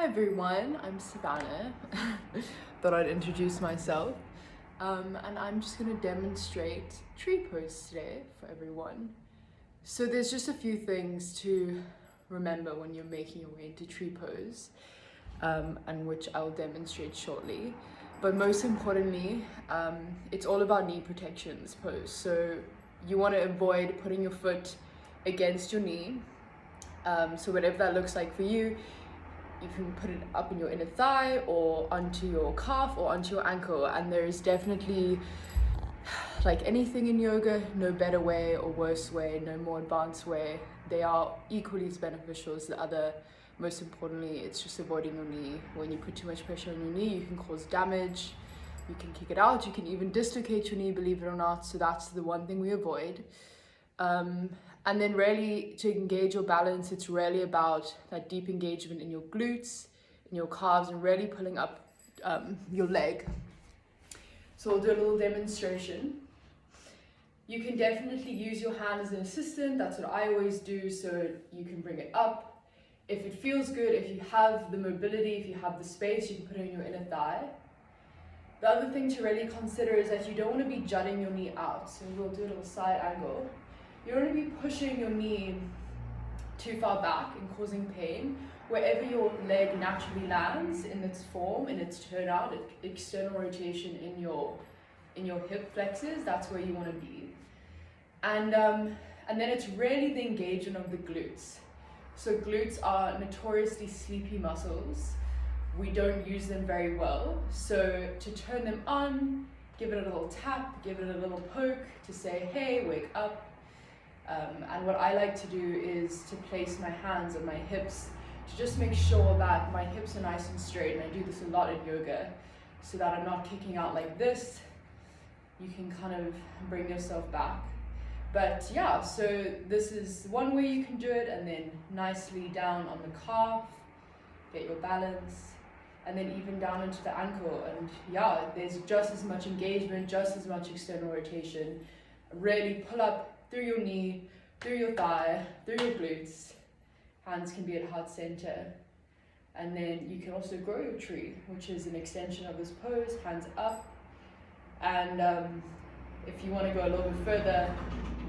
everyone, I'm Savannah. Thought I'd introduce myself. And I'm just gonna demonstrate tree pose today for everyone. So there's just a few things to remember when you're making your way into tree pose, and which I'll demonstrate shortly. But most importantly, it's all about knee protection, this pose. So you want to avoid putting your foot against your knee. So whatever that looks like for you, you can put it up in your inner thigh or onto your calf or onto your ankle. And there is definitely, like anything in yoga, no better way or worse way, no more advanced way. They are equally as beneficial as the other. Most importantly, it's just avoiding your knee. When you put too much pressure on your knee, you can cause damage. You can kick it out. You can even dislocate your knee, believe it or not. So that's the one thing we avoid. And then really to engage your balance, it's really about that deep engagement in your glutes, in your calves, and really pulling up your leg. So we'll do a little demonstration. You can definitely use your hand as an assistant. That's what I always do, so you can bring it up. If it feels good, if you have the mobility, if you have the space, you can put it in your inner thigh. The other thing to really consider is that you don't want to be jutting your knee out. So we'll do a little side angle. You don't want to be pushing your knee too far back and causing pain. Wherever your leg naturally lands in its form, in its turnout, external rotation in your hip flexors, that's where you want to be. And then it's really the engagement of the glutes. So glutes are notoriously sleepy muscles. We don't use them very well. So to turn them on, give it a little tap, give it a little poke to say, hey, wake up. And what I like to do is to place my hands on my hips to just make sure that my hips are nice and straight. And I do this a lot in yoga so that I'm not kicking out like this. You can kind of bring yourself back. But yeah, so this is one way you can do it, and then nicely down on the calf, get your balance, and then even down into the ankle. And yeah, there's just as much engagement, just as much external rotation. Really pull up through your knee, through your thigh, through your glutes. Hands can be at heart center. And then you can also grow your tree, which is an extension of this pose, hands up. And if you want to go a little bit further,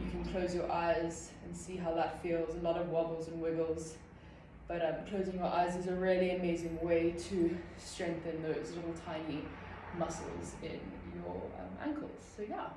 you can close your eyes and see how that feels. A lot of wobbles and wiggles. But closing your eyes is a really amazing way to strengthen those little tiny muscles in your ankles. So yeah.